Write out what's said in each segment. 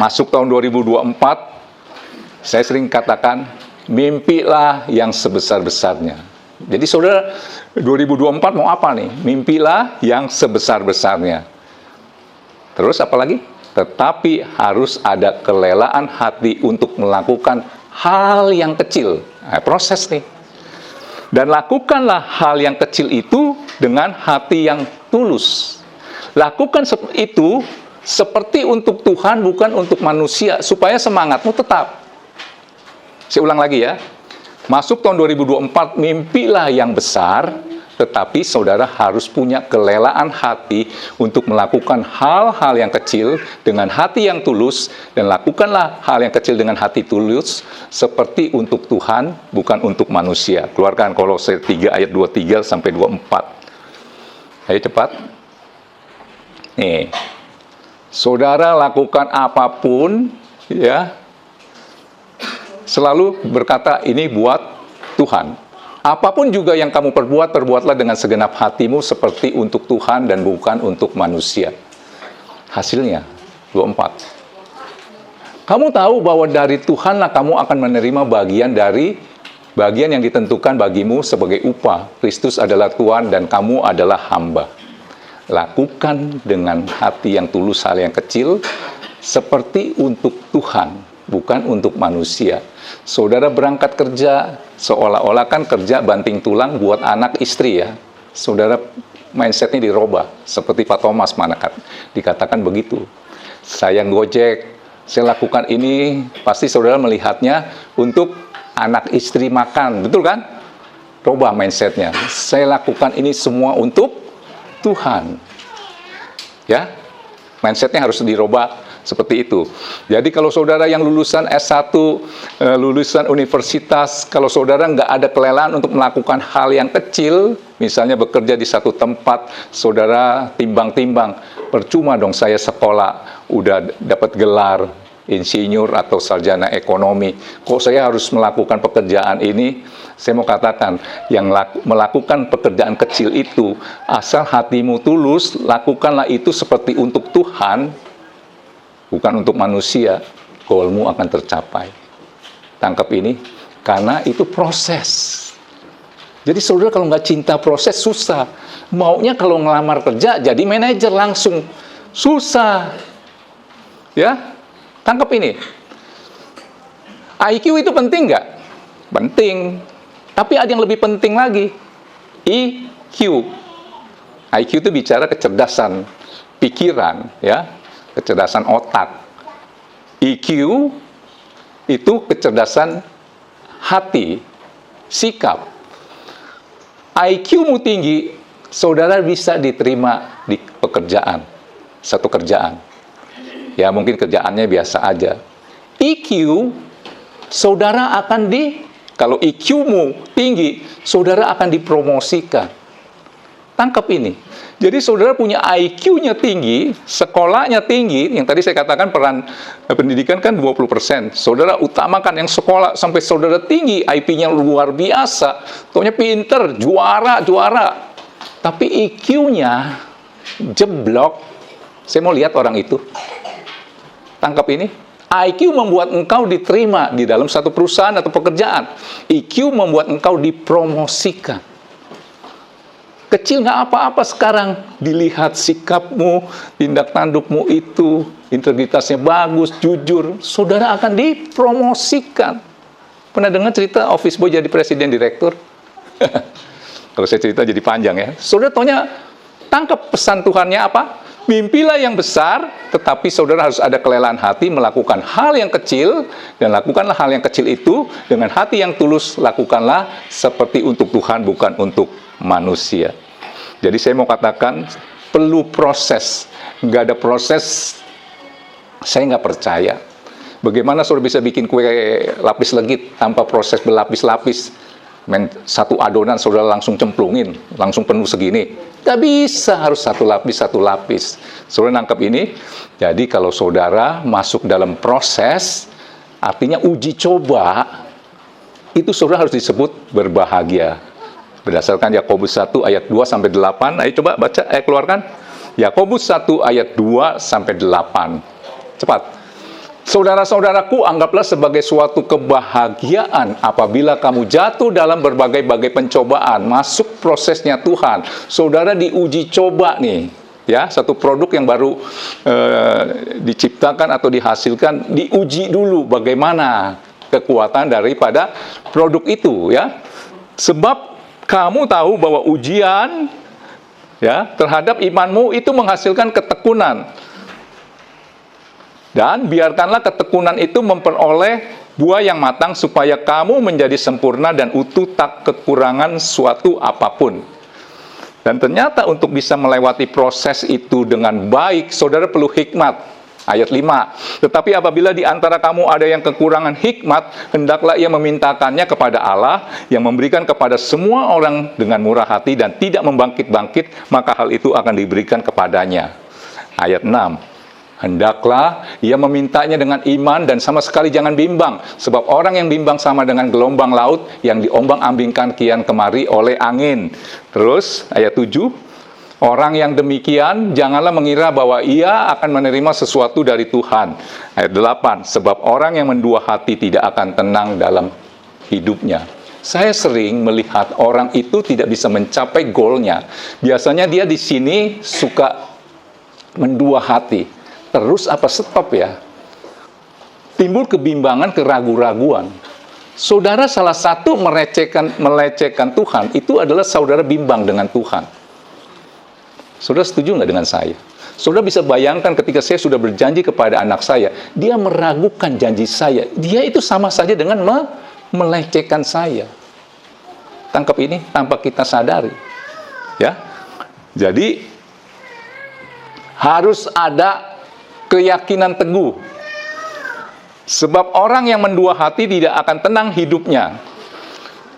Masuk tahun 2024, saya sering katakan, mimpilah yang sebesar-besarnya. Jadi saudara, 2024 mau apa nih? Mimpilah yang sebesar-besarnya. Terus apa lagi? Tetapi harus ada kelelaan hati untuk melakukan hal yang kecil. Nah, proses nih. Dan lakukanlah hal yang kecil itu dengan hati yang tulus. Lakukan itu seperti untuk Tuhan, bukan untuk manusia, supaya semangatmu tetap. Saya ulang lagi ya. Masuk tahun 2024, mimpilah yang besar, tetapi saudara harus punya kelelaan hati untuk melakukan hal-hal yang kecil dengan hati yang tulus, dan lakukanlah hal yang kecil dengan hati tulus seperti untuk Tuhan, bukan untuk manusia. Keluarkan Kolose 3 ayat 23 sampai 24. Ayo cepat. Nih. Saudara lakukan apapun, ya, selalu berkata ini buat Tuhan. Apapun juga yang kamu perbuat, perbuatlah dengan segenap hatimu seperti untuk Tuhan dan bukan untuk manusia. Hasilnya, 24. Kamu tahu bahwa dari Tuhanlah kamu akan menerima bagian yang ditentukan bagimu sebagai upah. Kristus adalah Tuhan dan kamu adalah hamba. Lakukan dengan hati yang tulus hal yang kecil seperti untuk Tuhan, bukan untuk manusia. Saudara berangkat kerja, seolah-olah kan kerja banting tulang buat anak istri ya. Saudara mindsetnya dirubah, seperti Pak Thomas Manakat dikatakan begitu. Saya Gojek, saya lakukan ini, pasti saudara melihatnya untuk anak istri makan, betul kan? Rubah mindsetnya. Saya lakukan ini semua untuk Tuhan. Ya, mindsetnya harus dirubah seperti itu. Jadi kalau saudara yang lulusan S1, lulusan universitas, kalau saudara nggak ada kelelaan untuk melakukan hal yang kecil, misalnya bekerja di satu tempat, saudara timbang-timbang, percuma dong saya sekolah, udah dapat gelar insinyur atau sarjana ekonomi, kok saya harus melakukan pekerjaan ini? Saya mau katakan, yang melakukan pekerjaan kecil itu, asal hatimu tulus, lakukanlah itu seperti untuk Tuhan, bukan untuk manusia, goalmu akan tercapai. Tangkap ini, karena itu proses. Jadi saudara kalau nggak cinta proses, susah. Maunya kalau ngelamar kerja, jadi manajer langsung. Susah. Ya, tangkap ini. IQ itu penting nggak? Penting. Tapi ada yang lebih penting lagi. EQ. IQ itu bicara kecerdasan pikiran, ya, kecerdasan otak. EQ itu kecerdasan hati, sikap. IQ-mu tinggi, saudara bisa diterima di pekerjaan, satu kerjaan. Ya mungkin kerjaannya biasa aja. EQ, saudara akan kalau EQ-mu tinggi, saudara akan dipromosikan. Tangkap ini. Jadi saudara punya IQ-nya tinggi, sekolahnya tinggi, yang tadi saya katakan peran pendidikan kan 20%. Saudara utamakan yang sekolah sampai saudara tinggi, IP-nya luar biasa, taunya pinter, juara. Tapi EQ-nya jeblok. Saya mau lihat orang itu. Tangkap ini. IQ membuat engkau diterima di dalam satu perusahaan atau pekerjaan. EQ membuat engkau dipromosikan. Kecil nggak apa-apa sekarang. Dilihat sikapmu, tindak tandukmu itu, integritasnya bagus, jujur. Saudara akan dipromosikan. Pernah dengar cerita office boy jadi presiden direktur? Kalau saya cerita jadi panjang ya. Saudara taunya, tangkap pesan Tuhannya apa? Mimpilah yang besar, tetapi saudara harus ada kelelaan hati melakukan hal yang kecil, dan lakukanlah hal yang kecil itu dengan hati yang tulus, lakukanlah seperti untuk Tuhan, bukan untuk manusia. Jadi saya mau katakan, perlu proses. Nggak ada proses, saya nggak percaya. Bagaimana saudara bisa bikin kue lapis legit tanpa proses berlapis-lapis? Satu adonan saudara langsung cemplungin, langsung penuh segini. Gak bisa, harus satu lapis. Saudara nangkep ini? Jadi kalau saudara masuk dalam proses, artinya uji coba, itu saudara harus disebut berbahagia. Berdasarkan Yakobus 1 ayat 2-8, ayo coba baca, keluarkan. Yakobus 1 ayat 2-8. Cepat. Saudara-saudaraku, anggaplah sebagai suatu kebahagiaan apabila kamu jatuh dalam berbagai-bagai pencobaan, masuk prosesnya Tuhan. Saudara diuji coba nih, ya, satu produk yang baru diciptakan atau dihasilkan, diuji dulu bagaimana kekuatan daripada produk itu, ya. Sebab kamu tahu bahwa ujian, ya, terhadap imanmu itu menghasilkan ketekunan. Dan biarkanlah ketekunan itu memperoleh buah yang matang supaya kamu menjadi sempurna dan utuh, tak kekurangan suatu apapun. Dan ternyata untuk bisa melewati proses itu dengan baik, saudara perlu hikmat. Ayat 5. Tetapi apabila di antara kamu ada yang kekurangan hikmat, hendaklah ia memintakannya kepada Allah yang memberikan kepada semua orang dengan murah hati dan tidak membangkit-bangkit, maka hal itu akan diberikan kepadanya. Ayat 6. Hendaklah ia memintanya dengan iman dan sama sekali jangan bimbang. Sebab orang yang bimbang sama dengan gelombang laut yang diombang-ambingkan kian kemari oleh angin. Terus ayat 7. Orang yang demikian janganlah mengira bahwa ia akan menerima sesuatu dari Tuhan. Ayat 8. Sebab orang yang mendua hati tidak akan tenang dalam hidupnya. Saya sering melihat orang itu tidak bisa mencapai goalnya. Biasanya dia di sini suka mendua hati. Terus apa stop ya? Timbul kebimbangan, keraguan-raguan. Saudara salah satu melecehkan Tuhan, itu adalah saudara bimbang dengan Tuhan. Saudara setuju nggak dengan saya? Saudara bisa bayangkan ketika saya sudah berjanji kepada anak saya, dia meragukan janji saya. Dia itu sama saja dengan melecehkan saya. Tangkap ini tanpa kita sadari. Ya. Jadi, harus ada keyakinan teguh. Sebab orang yang mendua hati tidak akan tenang hidupnya.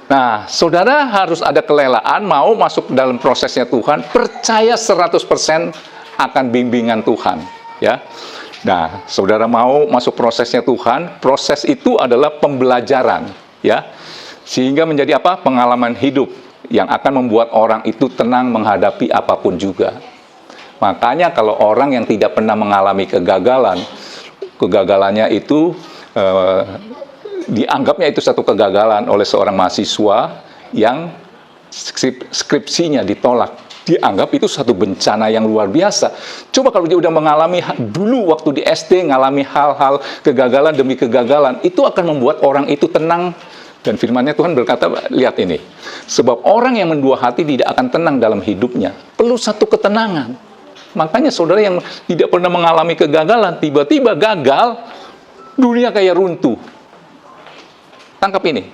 Nah, saudara harus ada kelelaan, mau masuk dalam prosesnya Tuhan, percaya 100% akan bimbingan Tuhan. Ya. Nah, saudara mau masuk prosesnya Tuhan, proses itu adalah pembelajaran. Ya. Sehingga menjadi apa? Pengalaman hidup yang akan membuat orang itu tenang menghadapi apapun juga. Makanya kalau orang yang tidak pernah mengalami kegagalannya itu dianggapnya itu satu kegagalan oleh seorang mahasiswa yang skripsinya ditolak. Dianggap itu satu bencana yang luar biasa. Coba kalau dia udah mengalami dulu waktu di SD, mengalami hal-hal kegagalan demi kegagalan, itu akan membuat orang itu tenang. Dan firman-Nya Tuhan berkata, lihat ini. Sebab orang yang mendua hati tidak akan tenang dalam hidupnya. Perlu satu ketenangan. Makanya saudara yang tidak pernah mengalami kegagalan, tiba-tiba gagal, dunia kayak runtuh. Tangkap ini.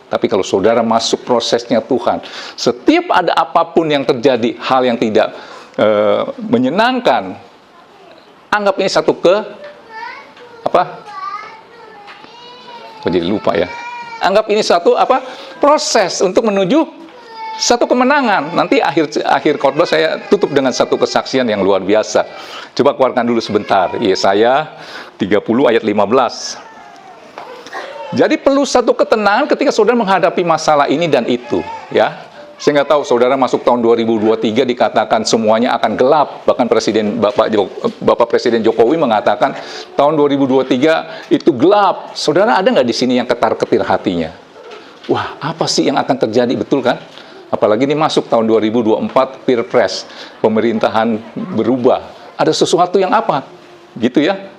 Tapi kalau saudara masuk prosesnya Tuhan, setiap ada apapun yang terjadi, hal yang tidak menyenangkan, anggap ini satu jadi lupa ya. Anggap ini satu proses untuk menuju satu kemenangan. Nanti akhir khotbah saya tutup dengan satu kesaksian yang luar biasa. Coba keluarkan dulu sebentar. Yesaya 30 ayat 15. Jadi perlu satu ketenangan ketika saudara menghadapi masalah ini dan itu, ya. Saya nggak tahu saudara masuk tahun 2023 dikatakan semuanya akan gelap. Bahkan Bapak Presiden Jokowi mengatakan tahun 2023 itu gelap. Saudara ada nggak di sini yang ketar-ketir hatinya? Wah, apa sih yang akan terjadi, betul kan? Apalagi ini masuk tahun 2024, Pilpres, pemerintahan berubah. Ada sesuatu yang apa? Gitu ya.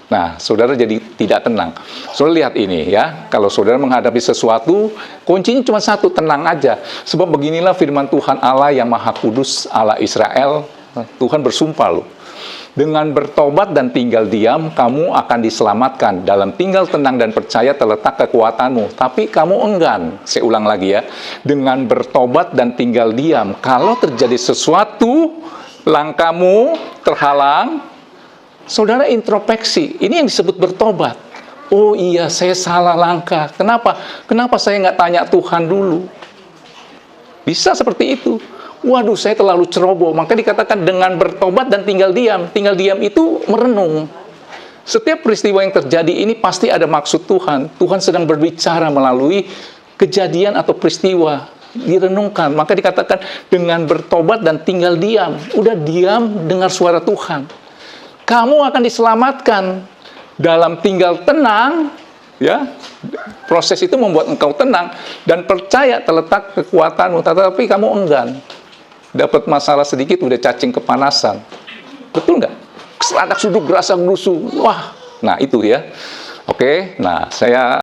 Nah, saudara jadi tidak tenang. Saudara lihat ini ya, kalau saudara menghadapi sesuatu, kuncinya cuma satu, tenang aja. Sebab beginilah firman Tuhan Allah yang Maha Kudus, Allah Israel. Tuhan bersumpah loh. Dengan bertobat dan tinggal diam, kamu akan diselamatkan. Dalam tinggal tenang dan percaya terletak kekuatanmu. Tapi kamu enggan. Saya ulang lagi ya. Dengan bertobat dan tinggal diam, kalau terjadi sesuatu, langkahmu terhalang, saudara introspeksi. Ini yang disebut bertobat. Oh iya, saya salah langkah. Kenapa? Kenapa saya nggak tanya Tuhan dulu? Bisa seperti itu. Waduh, saya terlalu ceroboh. Maka dikatakan dengan bertobat dan tinggal diam. Tinggal diam itu merenung. Setiap peristiwa yang terjadi ini pasti ada maksud Tuhan. Tuhan sedang berbicara melalui kejadian atau peristiwa. Direnungkan. Maka dikatakan dengan bertobat dan tinggal diam. Udah diam, dengar suara Tuhan. Kamu akan diselamatkan. dalam tinggal tenang, ya, proses itu membuat engkau tenang dan percaya terletak kekuatanmu, tetapi kamu enggan. Dapat masalah sedikit udah cacing kepanasan. Betul nggak? Seladak suduk gerasa gerusu. Wah, nah itu ya. Oke, nah saya